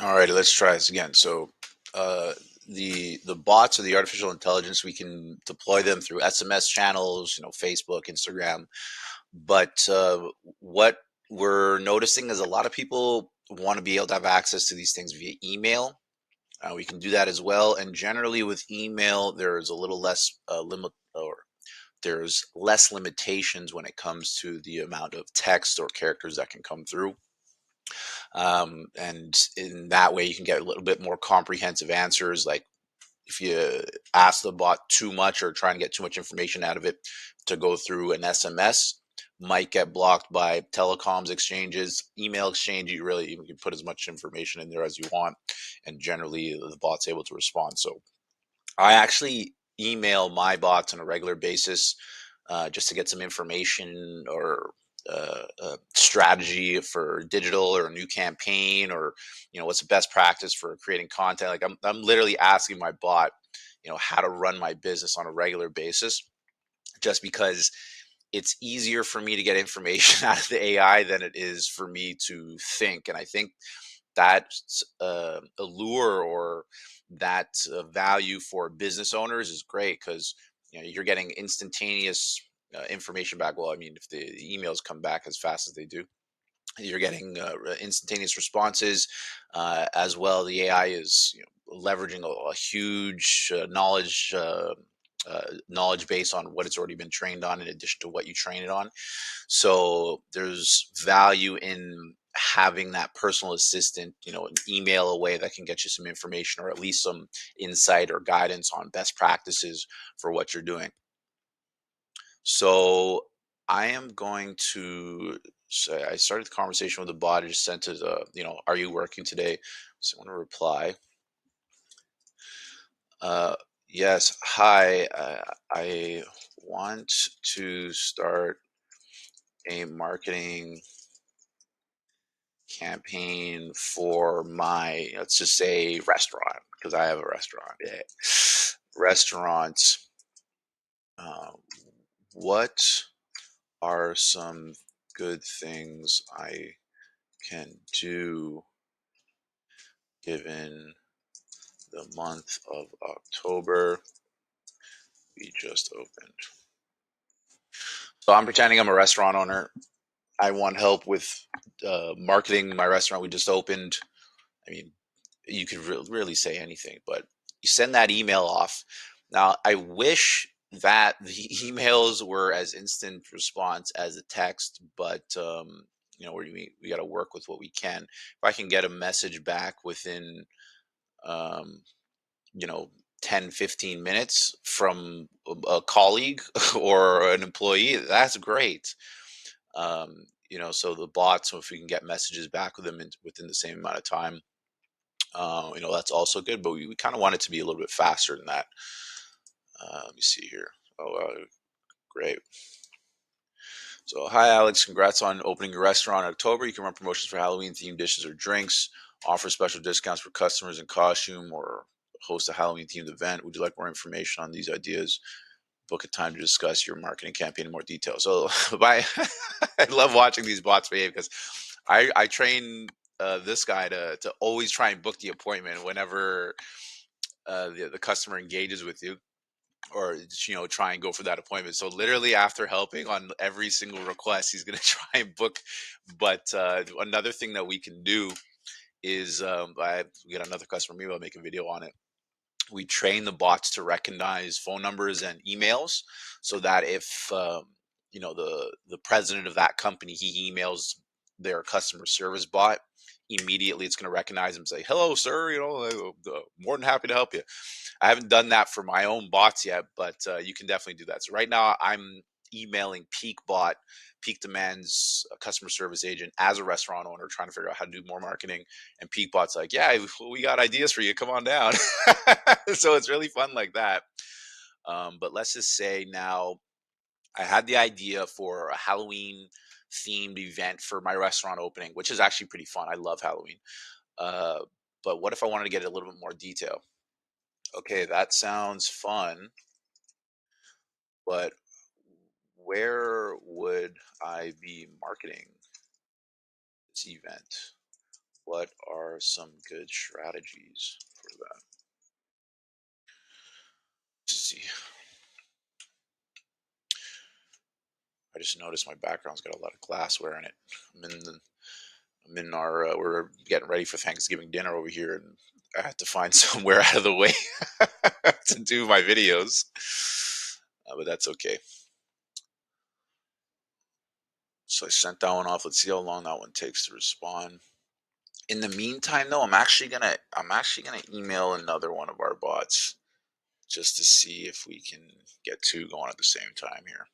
All right, let's try this again. So, uh, the bots or the artificial intelligence, we can deploy them through SMS channels, Facebook, Instagram. But what we're noticing is a lot of people want to be able to have access to these things via email. We can do that as well. And generally, with email, there's a little less limit, or there's less limitations when it comes to the amount of text or characters that can come through. And in that way, you can get a little bit more comprehensive answers. Like if you ask the bot too much or try and get too much information out of it to go through an SMS, might get blocked by telecoms exchanges, email exchange. You can put as much information in there as you want, and generally the bot's able to respond. So I actually email my bots on a regular basis just to get some information or strategy for digital or a new campaign, or what's the best practice for creating content. Like I'm literally asking my bot, how to run my business on a regular basis, just because it's easier for me to get information out of the AI than it is for me to think. And I think that allure, or that value for business owners is great, because you're getting instantaneous information back. Well, I mean, if the emails come back as fast as they do, you're getting instantaneous responses as well. The AI is leveraging a huge knowledge base on what it's already been trained on, in addition to what you train it on. So there's value in having that personal assistant, an email away, that can get you some information, or at least some insight or guidance on best practices for what you're doing. So I am going to say I started the conversation with the bot. I just sent it, are you working today? So I want to reply. Uh, yes. Hi. I want to start a marketing campaign for my, let's just say, restaurant, because I have a restaurant. Yeah. Restaurants. Uh, what are some good things I can do given the month of October we just opened? So I'm pretending I'm a restaurant owner. I want help with marketing my restaurant we just opened. I mean, you could really say anything, but you send that email off. Now, I wish that the emails were as instant response as a text, but we got to work with what we can. If I can get a message back within um, you know 10-15 minutes from a colleague or an employee, that's great. So the bots, so if we can get messages back with them within the same amount of time, that's also good, but we kind of want it to be a little bit faster than that. Let me see here. Oh, great. So, hi, Alex. Congrats on opening your restaurant in October. You can run promotions for Halloween themed dishes or drinks, offer special discounts for customers in costume, or host a Halloween themed event. Would you like more information on these ideas? Book a time to discuss your marketing campaign in more detail. So, I love watching these bots behave, because I train this guy to always try and book the appointment whenever the customer engages with you, or try and go for that appointment. So literally, after helping on every single request, he's going to try and book. But another thing that we can do is, we get another customer, maybe I'll make a video on it. We train the bots to recognize phone numbers and emails, so that if the president of that company, he emails their customer service bot, immediately it's going to recognize him and say, hello sir, more than happy to help you. I haven't done that for my own bots yet, but you can definitely do that. So right now I'm emailing Peak Demand's customer service agent, as a restaurant owner, trying to figure out how to do more marketing. And Peak Bot's like, yeah, we got ideas for you. Come on down. So it's really fun like that. But let's just say now I had the idea for a Halloween themed event for my restaurant opening, which is actually pretty fun. I love Halloween. Uh, but what if I wanted to get a little bit more detail? Okay, that sounds fun, but where would I be marketing this event? What are some good strategies for that? Let's see. I just noticed my background's got a lot of glassware in it. I'm in our we're getting ready for Thanksgiving dinner over here, and I had to find somewhere out of the way to do my videos. But that's okay. So I sent that one off. Let's see how long that one takes to respond. In the meantime, though, I'm actually gonna email another one of our bots just to see if we can get two going at the same time here.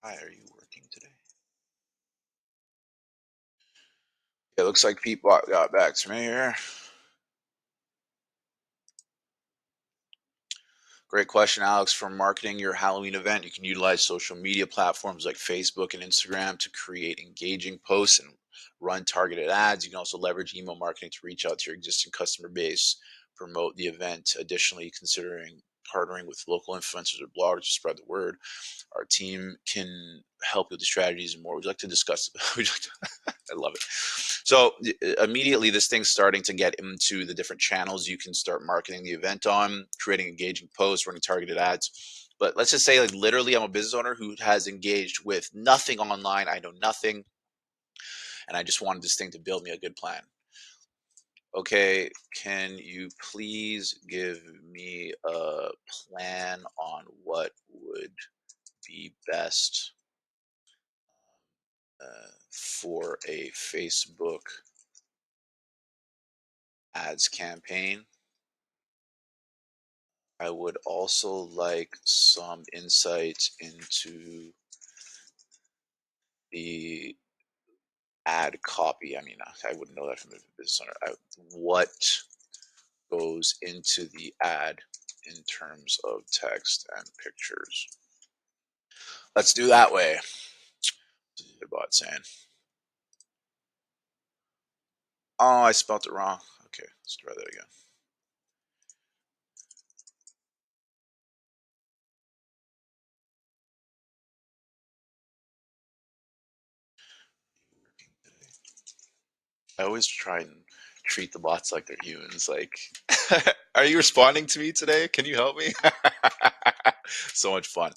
Hi, are you working today? It looks like Pete got back to me here. Great question, Alex. For marketing your Halloween event, you can utilize social media platforms like Facebook and Instagram to create engaging posts and run targeted ads. You can also leverage email marketing to reach out to your existing customer base, promote the event. Additionally, considering partnering with local influencers or bloggers to spread the word. Our team can help with the strategies and more. Would you like to discuss? Would you like to, I love it. So immediately, this thing's starting to get into the different channels you can start marketing the event on, creating engaging posts, running targeted ads. But let's just say, like, literally, I'm a business owner who has engaged with nothing online. I know nothing, and I just wanted this thing to build me a good plan. Okay, can you please give me a plan on what would be best for a Facebook ads campaign? I would also like some insight into the ad copy. I mean, I wouldn't know that from the business owner. What goes into the ad in terms of text and pictures? Let's do that way. The bot saying, "Oh, I spelled it wrong." Okay, let's try that again. I always try and treat the bots like they're humans. Like, are you responding to me today? Can you help me? So much fun.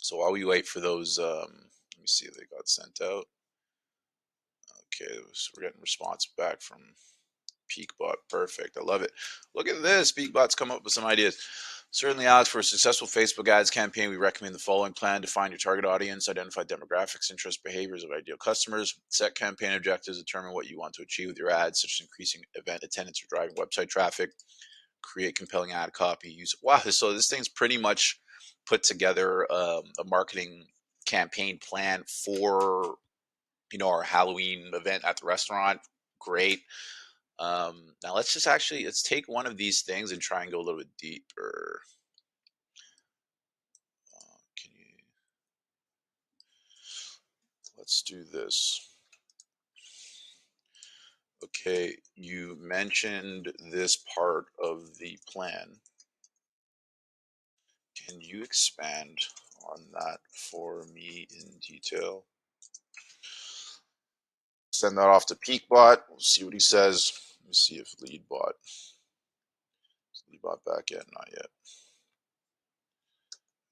So while we wait for those, let me see if they got sent out. Okay, so we're getting response back from Peakbot. Perfect. I love it. Look at this. Peakbot's come up with some ideas. Certainly, Alex, for a successful Facebook ads campaign, we recommend the following plan: define your target audience, identify demographics, interests, behaviors of ideal customers, set campaign objectives, determine what you want to achieve with your ads, such as increasing event attendance or driving website traffic, create compelling ad copy, use. Wow, so this thing's pretty much put together a marketing campaign plan for our Halloween event at the restaurant. Great. Now let's take one of these things and try and go a little bit deeper. Can you? Let's do this. Okay, you mentioned this part of the plan. Can you expand on that for me in detail? Send that off to Peakbot. We'll see what he says. Let me see if LeadBot. Is LeadBot back yet? Not yet.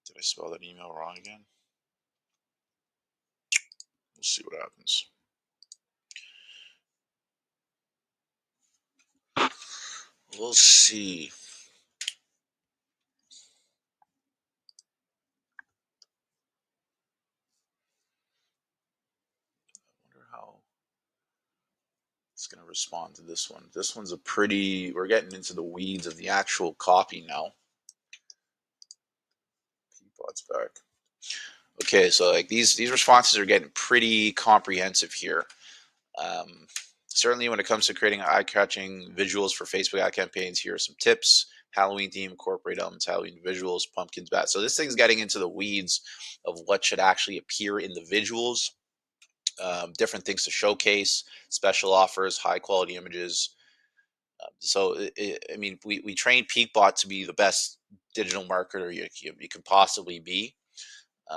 Did I spell that email wrong again? We'll see what happens. We'll see. I wonder how it's going to respond to this one. This one's we're getting into the weeds of the actual copy now. Peakbot's back. Okay, so like these responses are getting pretty comprehensive here. Um, Certainly, when it comes to creating eye-catching visuals for Facebook ad campaigns, here are some tips. Halloween theme, incorporate elements, Halloween visuals, pumpkins, bats. So this thing's getting into the weeds of what should actually appear in the visuals, different things to showcase, special offers, high quality images. I mean, we trained Peakbot to be the best digital marketer you can possibly be.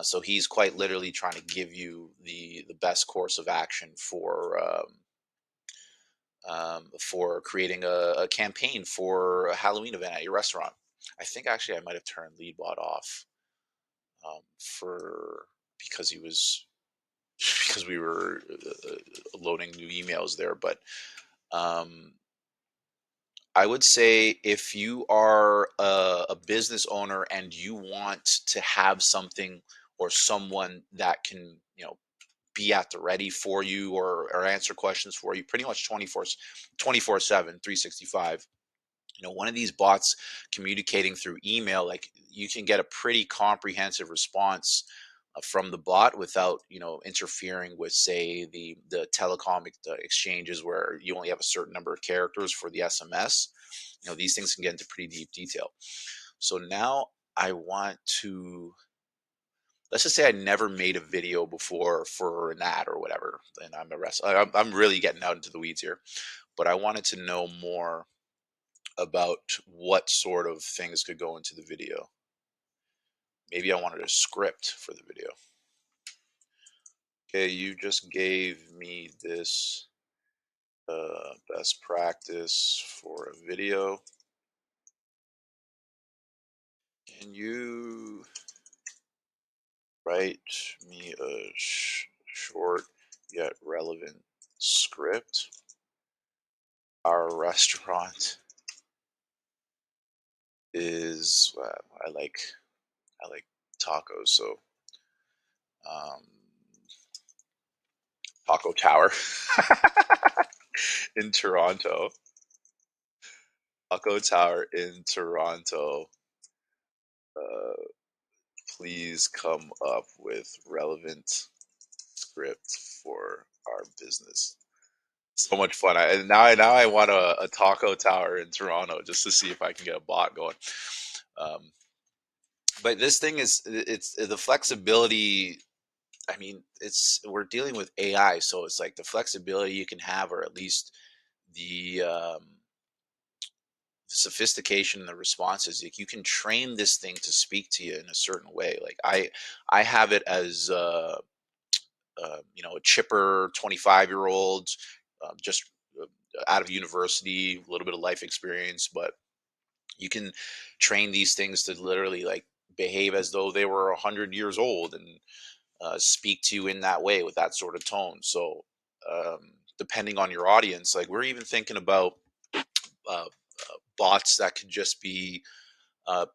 So he's quite literally trying to give you the best course of action for creating a campaign for a Halloween event at your restaurant. I think actually I might have turned Leadbot off for because he was because we were loading new emails there. But um, I would say if you are a business owner and you want to have something or someone that can, be at the ready for you or answer questions for you pretty much 24/7, 365. One of these bots communicating through email, like you can get a pretty comprehensive response from the bot without interfering with, say, the telecom exchanges where you only have a certain number of characters for the SMS. These things can get into pretty deep detail. So now I want to, let's just say I never made a video before for an ad or whatever, and I'm a wrestler. I'm really getting out into the weeds here, but I wanted to know more about what sort of things could go into the video. Maybe I wanted a script for the video. Okay, you just gave me this best practice for a video. Can you write me a short yet relevant script? Our restaurant is I like tacos, so um, Taco Tower in Toronto. Taco Tower in Toronto. Uh, please come up with relevant script for our business. So much fun! Now I want a Taco Tower in Toronto just to see if I can get a bot going. Um, but this thing it's the flexibility. I mean, it's we're dealing with AI, so it's like the flexibility you can have, or at least the sophistication and the responses. Like you can train this thing to speak to you in a certain way. Like I have it as a chipper 25-year-old, just uh, out of university, a little bit of life experience, but you can train these things to literally like behave as though they were 100 years old and speak to you in that way with that sort of tone. So depending on your audience, like we're even thinking about bots that could just be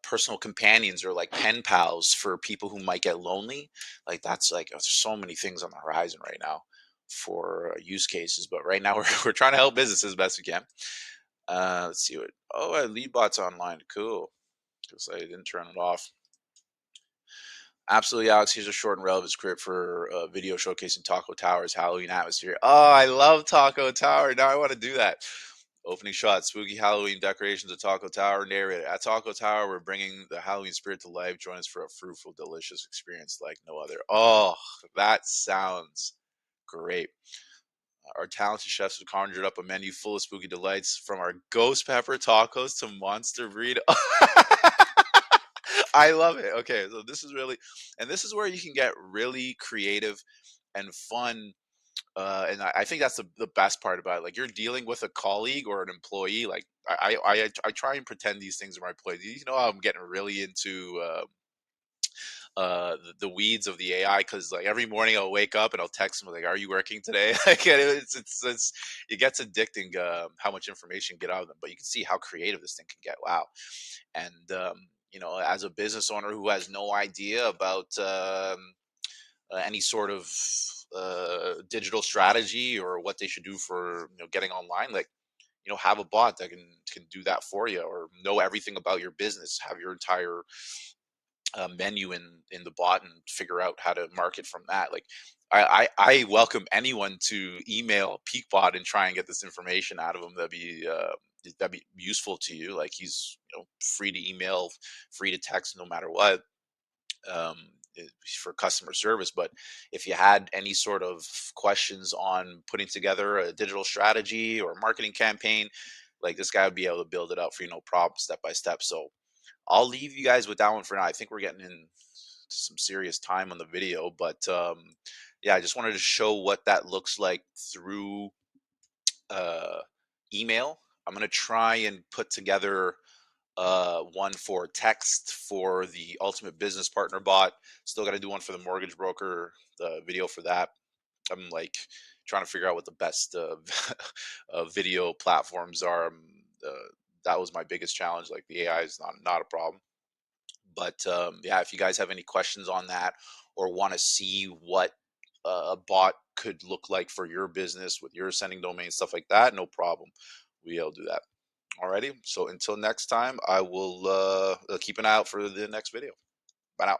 personal companions or like pen pals for people who might get lonely. Like that's like there's so many things on the horizon right now for use cases. But right now we're trying to help businesses as best we can. Let's see what. Oh, lead bots online. Cool. Because I didn't turn it off. Absolutely, Alex. Here's a short and relevant script for a video showcasing Taco Tower's Halloween atmosphere. Oh, I love Taco Tower. Now I want to do that. Opening shot, spooky Halloween decorations at Taco Tower. Narrator. At Taco Tower, we're bringing the Halloween spirit to life. Join us for a fruitful, delicious experience like no other. Oh, that sounds great. Our talented chefs have conjured up a menu full of spooky delights from our ghost pepper tacos to monster burrito. I love it. Okay, so this is really, and this is where you can get really creative and fun. And I think that's the best part about it. Like you're dealing with a colleague or an employee. Like I try and pretend these things are my employees. How I'm getting really into the weeds of the AI because like every morning I'll wake up and I'll text them like, "Are you working today?" Like it gets addicting how much information you get out of them. But you can see how creative this thing can get. Wow. And as a business owner who has no idea about any sort of digital strategy or what they should do for getting online, like have a bot that can do that for you, or know everything about your business, have your entire menu in the bot and figure out how to market from that. Like I welcome anyone to email Peakbot and try and get this information out of them. That'd be useful to you. Like he's free to email, free to text, no matter what. um, for customer service. But if you had any sort of questions on putting together a digital strategy or marketing campaign, like this guy would be able to build it out for you, no problem, step by step. So I'll leave you guys with that one for now. I think we're getting in some serious time on the video, but yeah, I just wanted to show what that looks like through uh, email. I'm gonna try and put together one for text for the ultimate business partner bot. Still got to do one for the mortgage broker, the video for that. I'm like trying to figure out what the best video platforms are. Uh, that was my biggest challenge. Like the AI is not a problem, but yeah, if you guys have any questions on that or want to see what a bot could look like for your business with your sending domain stuff like that, no problem. We'll do that. Alrighty. So until next time, I will keep an eye out for the next video. Bye now.